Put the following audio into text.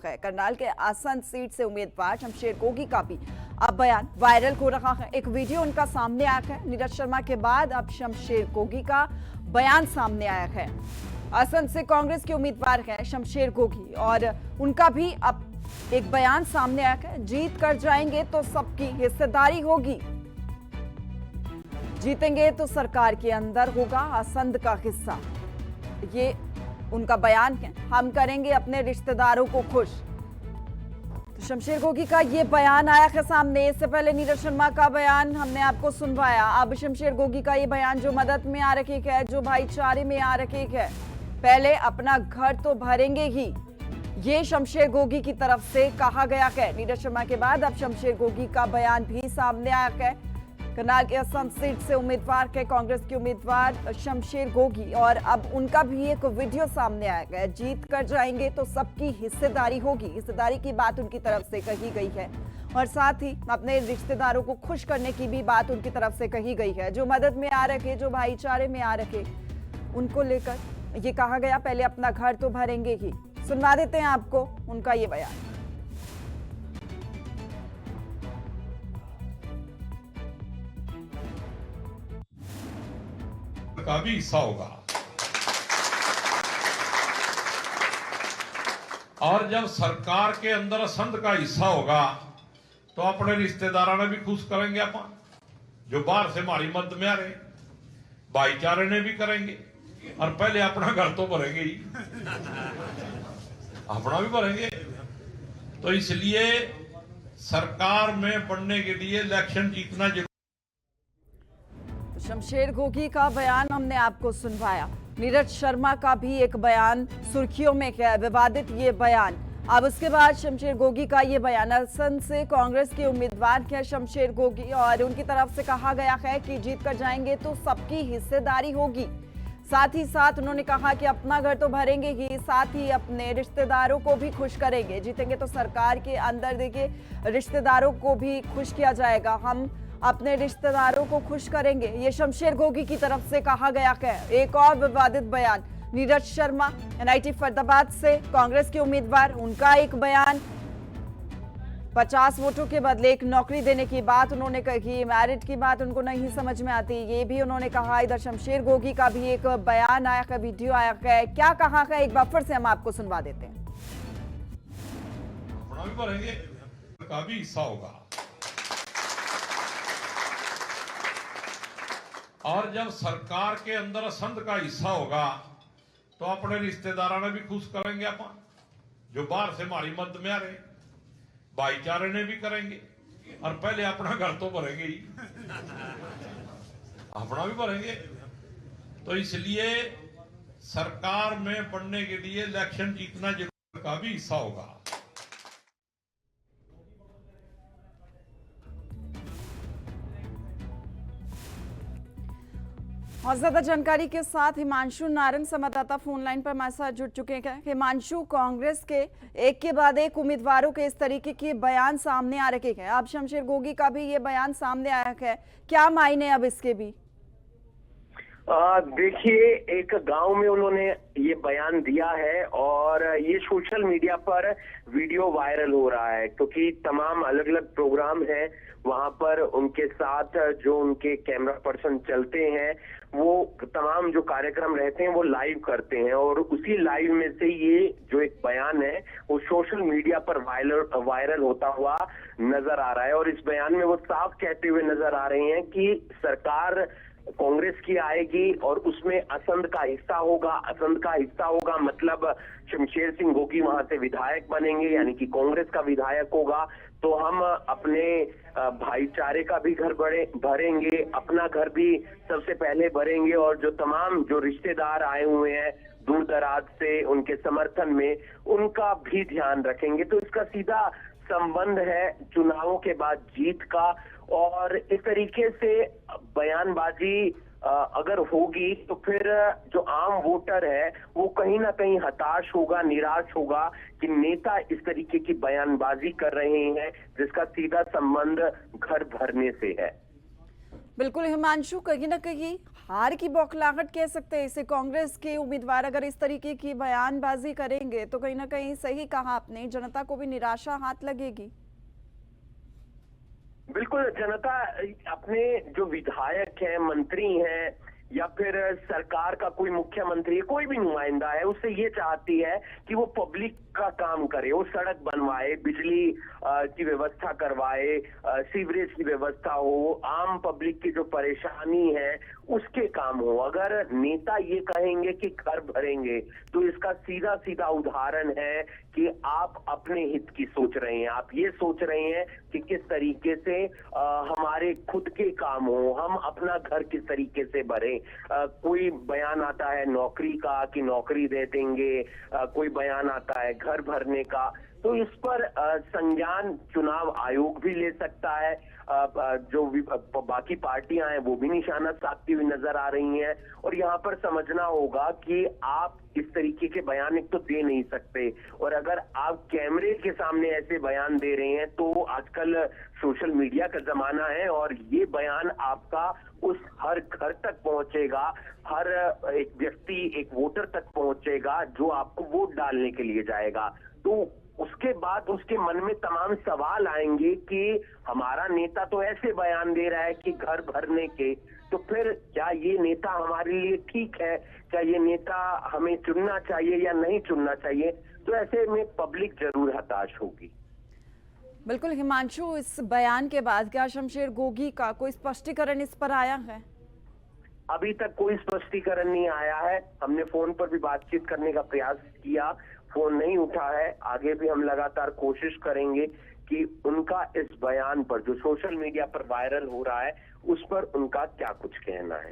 है। करनाल के आसन सीट से उम्मीदवार शमशेर गोगी का भी अब बयान वायरल हो रहा है। एक वीडियो उनका सामने आया है। नीरज शर्मा के बाद अब शमशेर गोगी का बयान सामने आया है। आसन से कांग्रेस के उम्मीदवार हैं शमशेर गोगी और उनका भी अब एक बयान सामने आया है। जीत कर जाएंगे तो सबकी हिस्सेदारी होगी, जीतेंगे तो सरकार के अंदर होगा आसंद का हिस्सा, ये उनका बयान है। हम करेंगे अपने रिश्तेदारों को खुश। तो शमशेर गोगी का ये बयान आया है सामने। इससे पहले नीरज शर्मा का बयान हमने आपको सुनवाया। अब शमशेर गोगी का ये बयान जो मदद में आ रखी है, जो भाईचारे में आ रखी है। पहले अपना घर तो भरेंगे ही, ये शमशेर गोगी की तरफ से कहा गया है। नीरज शर्मा के बाद अब शमशेर गोगी का बयान भी सामने आया है। करनाल के असम सीट से उम्मीदवार के कांग्रेस के उम्मीदवार शमशेर गोगी और अब उनका भी एक वीडियो सामने आया है। जीत कर जाएंगे तो सबकी हिस्सेदारी होगी, हिस्सेदारी की बात उनकी तरफ से कही गई है और साथ ही अपने रिश्तेदारों को खुश करने की भी बात उनकी तरफ से कही गई है। जो मदद में आ रखे, जो भाईचारे में आ रखे, उनको लेकर ये कहा गया पहले अपना घर तो भरेंगे ही। सुनवा देते हैं आपको उनका ये बयान। का भी हिस्सा होगा और जब सरकार के अंदर असंध का हिस्सा होगा तो अपने रिश्तेदारों ने भी खुश करेंगे। अपन जो बाहर से हमारी मदद में आ रहे भाईचारे ने भी करेंगे और पहले अपना घर तो भरेंगे ही, अपना भी भरेंगे। तो इसलिए सरकार में बनने के लिए इलेक्शन जीतना जरूरी। शमशेर गोगी का बयान हमने आपको सुनवाया। नीरज शर्मा का भी एक बयान सुर्खियों में है, विवादित ये बयान। अब उसके बाद शमशेर गोगी का ये बयान। असम से कांग्रेस के उम्मीदवार हैं शमशेर गोगी और उनकी तरफ से कहा गया है कि जीत कर जाएंगे तो सबकी हिस्सेदारी होगी। साथ ही साथ उन्होंने कहा कि अपना घर तो भरेंगे ही, साथ ही अपने रिश्तेदारों को भी खुश करेंगे। जीतेंगे तो सरकार के अंदर देखिए रिश्तेदारों को भी खुश किया जाएगा। हम अपने रिश्तेदारों को खुश करेंगे, ये शमशेर गोगी की तरफ से कहा गया है। एक और विवादित बयान नीरज शर्मा एनआईटी फरीदाबाद से कांग्रेस के उम्मीदवार, उनका एक बयान 50 वोटों के बदले एक नौकरी देने की बात उन्होंने कही। मैरिट की बात उनको नहीं समझ में आती, ये भी उन्होंने कहा। इधर शमशेर गोगी का भी एक बयान आया है, वीडियो आया है। क्या कहा है एक बार फिर से हम आपको सुनवा देते हैं। अपना भी भरेंगे, का भी हिस्सा होगा और जब सरकार के अंदर असंध का हिस्सा होगा तो अपने रिश्तेदारों ने भी खुश करेंगे। अपन जो बाहर से हमारी मदद में आ रहे भाईचारे ने भी करेंगे और पहले अपना घर तो भरेंगे ही, अपना भी भरेंगे। तो इसलिए सरकार में बनने के लिए इलेक्शन जीतना जरूरी, का भी हिस्सा होगा। और ज्यादा जानकारी के साथ हिमांशु नारंग संवाददाता फोन लाइन पर हमारे साथ जुड़ चुके हैं। हिमांशु, कांग्रेस के एक के बाद एक उम्मीदवारों के इस तरीके के बयान सामने आ रखे हैं। अब शमशेर गोगी का भी ये बयान सामने आया है, क्या मायने अब इसके भी? देखिए, एक गांव में उन्होंने ये बयान दिया है और ये सोशल मीडिया पर वीडियो वायरल हो रहा है क्योंकि तमाम अलग अलग प्रोग्राम हैं वहां पर। उनके साथ जो उनके कैमरा पर्सन चलते हैं वो तमाम जो कार्यक्रम रहते हैं वो लाइव करते हैं और उसी लाइव में से ये जो एक बयान है वो सोशल मीडिया पर वायरल होता हुआ नजर आ रहा है। और इस बयान में वो साफ कहते हुए नजर आ रहे हैं कि सरकार कांग्रेस की आएगी और उसमें असंध का हिस्सा होगा। असंध का हिस्सा होगा मतलब शमशेर सिंह गोगी वहां से विधायक बनेंगे, यानी कि कांग्रेस का विधायक होगा। तो हम अपने भाईचारे का भी घर भरेंगे, अपना घर भी सबसे पहले भरेंगे और जो तमाम जो रिश्तेदार आए हुए हैं दूर दराज से उनके समर्थन में, उनका भी ध्यान रखेंगे। तो इसका सीधा संबंध है चुनावों के बाद जीत का। और इस तरीके से बयानबाजी अगर होगी तो फिर जो आम वोटर है वो कहीं ना कहीं हताश होगा, निराश होगा कि नेता इस तरीके की बयानबाजी कर रहे हैं जिसका सीधा संबंध घर भरने से है। बिल्कुल हिमांशु, कहीं ना कहीं हार की बौखलाहट कह सकते हैं इसे। कांग्रेस के उम्मीदवार अगर इस तरीके की बयानबाजी करेंगे तो कहीं ना कहीं, सही कहा आपने, जनता को भी निराशा हाथ लगेगी। बिल्कुल, जनता अपने जो विधायक हैं, मंत्री हैं, या फिर सरकार का कोई मुख्यमंत्री, कोई भी नुमाइंदा है, उससे ये चाहती है कि वो पब्लिक का काम करे, वो सड़क बनवाए, बिजली की व्यवस्था करवाए, सीवरेज की व्यवस्था हो, आम पब्लिक की जो परेशानी है उसके काम हो। अगर नेता ये कहेंगे कि घर भरेंगे, तो इसका सीधा सीधा उदाहरण है कि आप अपने हित की सोच रहे हैं। आप ये सोच रहे हैं कि किस तरीके से हमारे खुद के काम हो, हम अपना घर किस तरीके से भरें। कोई बयान आता है नौकरी का कि नौकरी दे देंगे, कोई बयान आता है घर भरने का, तो इस पर संज्ञान चुनाव आयोग भी ले सकता है। जो बाकी पार्टियां हैं वो भी निशाना साधती हुई नजर आ रही हैं, और यहाँ पर समझना होगा कि आप इस तरीके के बयान एक तो दे नहीं सकते, और अगर आप कैमरे के सामने ऐसे बयान दे रहे हैं तो आजकल सोशल मीडिया का जमाना है, और ये बयान आपका उस हर घर तक पहुंचेगा, हर एक व्यक्ति, एक वोटर तक पहुंचेगा जो आपको वोट डालने के लिए जाएगा। तो उसके बाद उसके मन में तमाम सवाल आएंगे कि हमारा नेता तो ऐसे बयान दे रहा है कि घर भरने के, तो फिर क्या ये नेता हमारे लिए ठीक है? क्या ये नेता हमें चुनना चाहिए या नहीं चुनना चाहिए? तो ऐसे में पब्लिक जरूर हताश होगी। बिल्कुल हिमांशु, इस बयान के बाद क्या शमशेर गोगी का कोई स्पष्टीकरण इस पर आया है? अभी तक कोई स्पष्टीकरण नहीं आया है। हमने फोन पर भी बातचीत करने का प्रयास किया, फोन नहीं उठा है। आगे भी हम लगातार कोशिश करेंगे कि उनका इस बयान पर, जो सोशल मीडिया पर वायरल हो रहा है, उस पर उनका क्या कुछ कहना है।